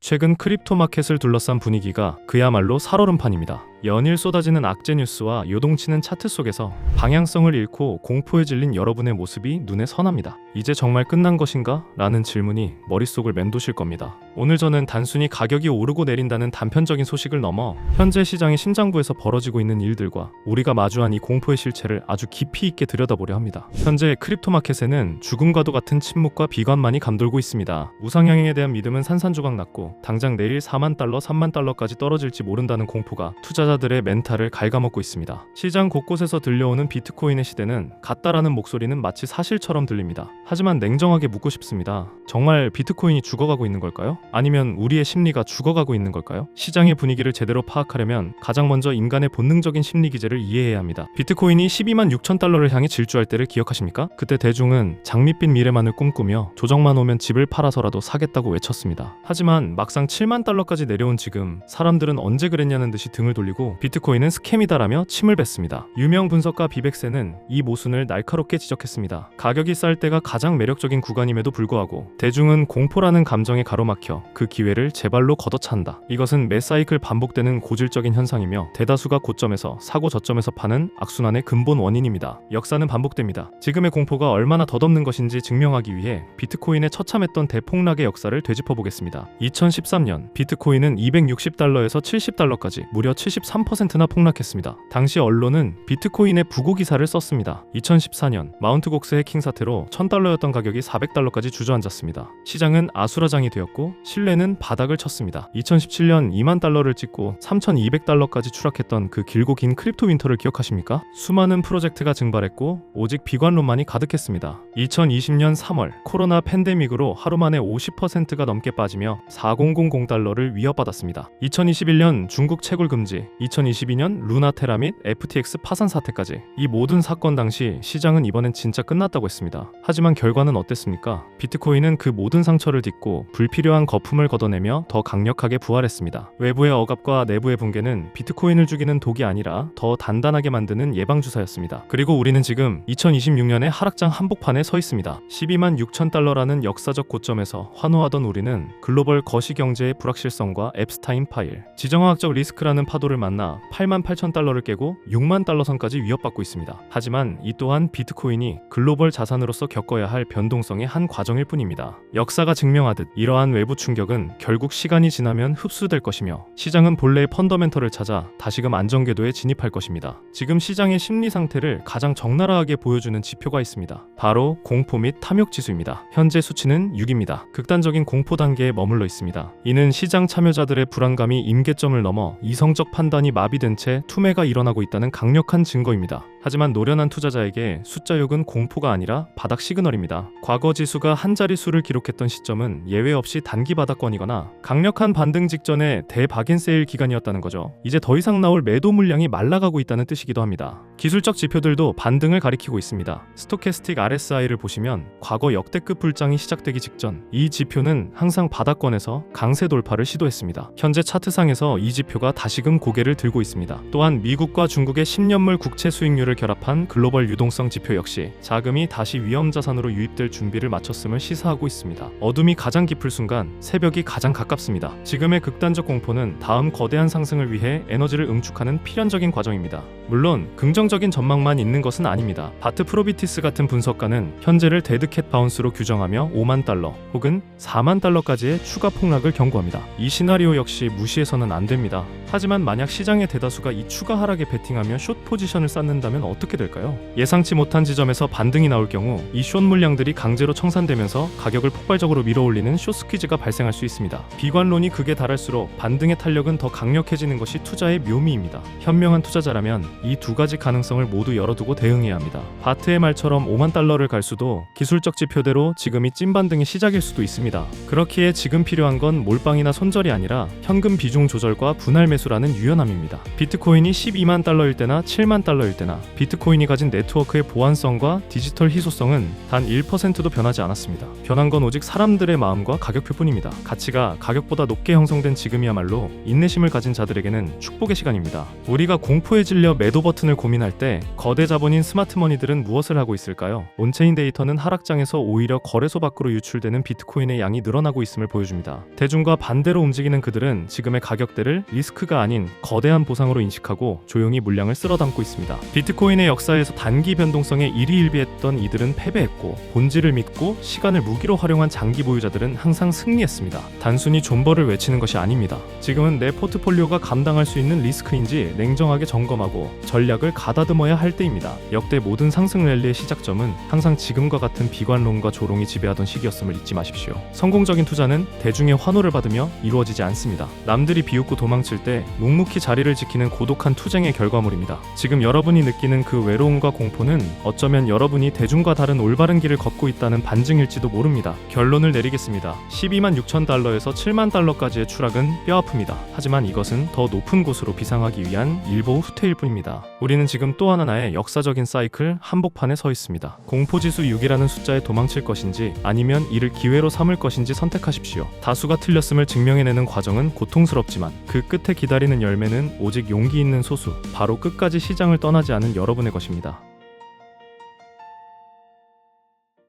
최근 크립토 마켓을 둘러싼 분위기가 그야말로 살얼음판입니다. 연일 쏟아지는 악재 뉴스와 요동치는 차트 속에서 방향성을 잃고 공포에 질린 여러분의 모습이 눈에 선합니다. 이제 정말 끝난 것인가? 라는 질문이 머릿속을 맴도실 겁니다. 오늘 저는 단순히 가격이 오르고 내린다는 단편적인 소식을 넘어 현재 시장의 심장부에서 벌어지고 있는 일들과 우리가 마주한 이 공포의 실체를 아주 깊이 있게 들여다보려 합니다. 현재 크립토 마켓에는 죽음과도 같은 침묵과 비관만이 감돌고 있습니다. 우상향에 대한 믿음은 산산조각 났고 당장 내일 4만 달러, 3만 달러까지 떨어질지 모른다는 공포가 투자자들의 멘탈을 갉아먹고 있습니다. 시장 곳곳에서 들려오는 비트코인의 시대는 같다라는 목소리는 마치 사실처럼 들립니다. 하지만 냉정하게 묻고 싶습니다. 정말 비트코인이 죽어가고 있는 걸까요? 아니면 우리의 심리가 죽어가고 있는 걸까요? 시장의 분위기를 제대로 파악하려면 가장 먼저 인간의 본능적인 심리 기제를 이해해야 합니다. 비트코인이 12만 6천 달러를 향해 질주할 때를 기억하십니까? 그때 대중은 장밋빛 미래만을 꿈꾸며 조정만 오면 집을 팔아서라도 사겠다고 외쳤습니다. 하지만 막상 7만 달러까지 내려온 지금 사람들은 언제 그랬냐는 듯이 등을 돌리고 비트코인은 스캠이다라며 침을 뱉습니다. 유명 분석가 비백세는 이 모순을 날카롭게 지적했습니다. 가격이 쌀 때가 가장 매력적인 구간임에도 불구하고 대중은 공포라는 감정에 가로막혀 그 기회를 제 발로 걷어찬다. 이것은 매 사이클 반복되는 고질적인 현상이며 대다수가 고점에서 사고 저점에서 파는 악순환의 근본 원인입니다. 역사는 반복됩니다. 지금의 공포가 얼마나 덧없는 것인지 증명하기 위해 비트코인의 처참했던 대폭락의 역사를 되짚어보겠습니다. 2013년 비트코인은 260달러에서 70달러까지 무려 73%나 폭락했습니다. 당시 언론은 비트코인의 부고 기사를 썼습니다. 2014년 마운트 곡스 해킹 사태로 1000달러였던 가격이 400달러까지 주저앉았습니다. 시장은 아수라장이 되었고 신뢰는 바닥을 쳤습니다. 2017년 2만 달러를 찍고 3200달러까지 추락했던 그 길고 긴 크립토 윈터를 기억하십니까? 수많은 프로젝트가 증발했고 오직 비관론만이 가득했습니다. 2020년 3월 코로나 팬데믹으로 하루 만에 50%가 넘게 빠지며 4000달러를 위협받았습니다. 2021년 중국 채굴 금지, 2022년 루나테라 및 FTX 파산 사태까지 이 모든 사건 당시 시장은 이번엔 진짜 끝났다고 했습니다. 하지만 결과는 어땠습니까? 비트코인은 그 모든 상처를 딛고 불필요한 거품을 걷어내며 더 강력하게 부활했습니다. 외부의 억압과 내부의 붕괴는 비트코인을 죽이는 독이 아니라 더 단단하게 만드는 예방주사였습니다. 그리고 우리는 지금 2026년의 하락장 한복판에 서 있습니다. 12만 6천 달러라는 역사적 고점에서 환호하던 우리는 글로벌 거시경제의 불확실성과 앱스타인 파일, 지정학적 리스크라는 파도를 만나 8만 8천 달러를 깨고 6만 달러 선까지 위협받고 있습니다. 하지만 이 또한 비트코인이 글로벌 자산으로서 겪어야 할 변동성의 한 과정일 뿐입니다. 역사가 증명하듯 이러한 외부 충격은 결국 시간이 지나면 흡수될 것이며 시장은 본래의 펀더멘털을 찾아 다시금 안정궤도에 진입할 것입니다. 지금 시장의 심리 상태를 가장 적나라하게 보여주는 지표가 있습니다. 바로 공포 및 탐욕 지수입니다. 현재 수치는 6입니다. 극단적인 공포 단계에 머물러 있습니다. 이는 시장 참여자들의 불안감이 임계점을 넘어 이성적 판단이 마비된 채 투매가 일어나고 있다는 강력한 증거입니다. 하지만 노련한 투자자에게 숫자 6은 공포가 아니라 바닥 시그널입니다. 과거 지수가 한 자릿수를 기록했던 시점은 예외 없이 단기 바닥권이거나 강력한 반등 직전에 대박인세일 기간이었다는 거죠. 이제 더 이상 나올 매도 물량이 말라가고 있다는 뜻이기도 합니다. 기술적 지표들도 반등을 가리키고 있습니다. 스토캐스틱 RSI를 보시면 과거 역대급 불장이 시작되기 직전 이 지표는 항상 바닥권에서 강세 돌파를 시도했습니다. 현재 차트상에서 이 지표가 다시금 고개를 들고 있습니다. 또한 미국과 중국의 10년물 국채 수익률을 결합한 글로벌 유동성 지표 역시 자금이 다시 위험자산으로 유입될 준비를 마쳤음을 시사하고 있습니다. 어둠이 가장 깊을 순간 새벽이 가장 가깝습니다. 지금의 극단적 공포는 다음 거대한 상승을 위해 에너지를 응축하는 필연적인 과정입니다. 물론 긍정적인 전망만 있는 것은 아닙니다. 바트 프로비티스 같은 분석가는 현재를 데드캣 바운스로 규정하며 5만 달러 혹은 4만 달러까지의 추가 폭락을 경고합니다. 이 시나리오 역시 무시해서는 안 됩니다. 하지만 만약 시장의 대다수가 이 추가 하락에 베팅하며 숏 포지션을 쌓는다면 어떻게 될까요? 예상치 못한 지점에서 반등이 나올 경우 이 숏 물량들이 강제로 청산되면서 가격을 폭발적으로 밀어올리는 숏 스퀴즈가 발생할 수 있습니다. 비관론이 극에 달할수록 반등의 탄력은 더 강력해지는 것이 투자의 묘미입니다. 현명한 투자자라면 이 두 가지 가능성을 모두 열어두고 대응해야 합니다. 바트의 말처럼 5만 달러를 갈 수도 기술적 지표대로 지금이 찐반등의 시작일 수도 있습니다. 그렇기에 지금 필요한 건 몰빵이나 손절이 아니라 현금 비중 조절과 분할 매수라는 유연함입니다. 불안함입니다. 비트코인이 12만 달러일 때나 7만 달러일 때나 비트코인이 가진 네트워크의 보안성과 디지털 희소성은 단 1%도 변하지 않았습니다. 변한 건 오직 사람들의 마음과 가격표뿐입니다. 가치가 가격보다 높게 형성된 지금이야말로 인내심을 가진 자들에게는 축복의 시간입니다. 우리가 공포에 질려 매도 버튼을 고민할 때 거대 자본인 스마트머니들은 무엇을 하고 있을까요? 온체인 데이터는 하락장에서 오히려 거래소 밖으로 유출되는 비트코인의 양이 늘어나고 있음을 보여줍니다. 대중과 반대로 움직이는 그들은 지금의 가격대를 리스크가 아닌 거대한 보상으로 인식하고 조용히 물량을 쓸어담고 있습니다. 비트코인의 역사에서 단기 변동성에 일희일비했던 이들은 패배했고, 본질을 믿고 시간을 무기로 활용한 장기 보유자들은 항상 승리했습니다. 단순히 존버를 외치는 것이 아닙니다. 지금은 내 포트폴리오가 감당할 수 있는 리스크인지 냉정하게 점검하고 전략을 가다듬어야 할 때입니다. 역대 모든 상승 랠리의 시작점은 항상 지금과 같은 비관론과 조롱이 지배하던 시기였음을 잊지 마십시오. 성공적인 투자는 대중의 환호를 받으며 이루어지지 않습니다. 남들이 비웃고 도망칠 때 묵묵히 자리를 지키는 고독한 투쟁의 결과물입니다. 지금 여러분이 느끼는 그 외로움과 공포는 어쩌면 여러분이 대중과 다른 올바른 길을 걷고 있다는 반증일지도 모릅니다. 결론을 내리겠습니다. 12만 6천 달러에서 7만 달러까지의 추락은 뼈아픕니다. 하지만 이것은 더 높은 곳으로 비상하기 위한 일보 후퇴일 뿐입니다. 우리는 지금 또 하나의 역사적인 사이클 한복판에 서 있습니다. 공포지수 6이라는 숫자에 도망칠 것인지 아니면 이를 기회로 삼을 것인지 선택하십시오. 다수가 틀렸음을 증명해내는 과정은 고통스럽지만 그 끝에 기다리는 열매는 오직 용기 있는 소수, 바로 끝까지 시장을 떠나지 않은 여러분의 것입니다.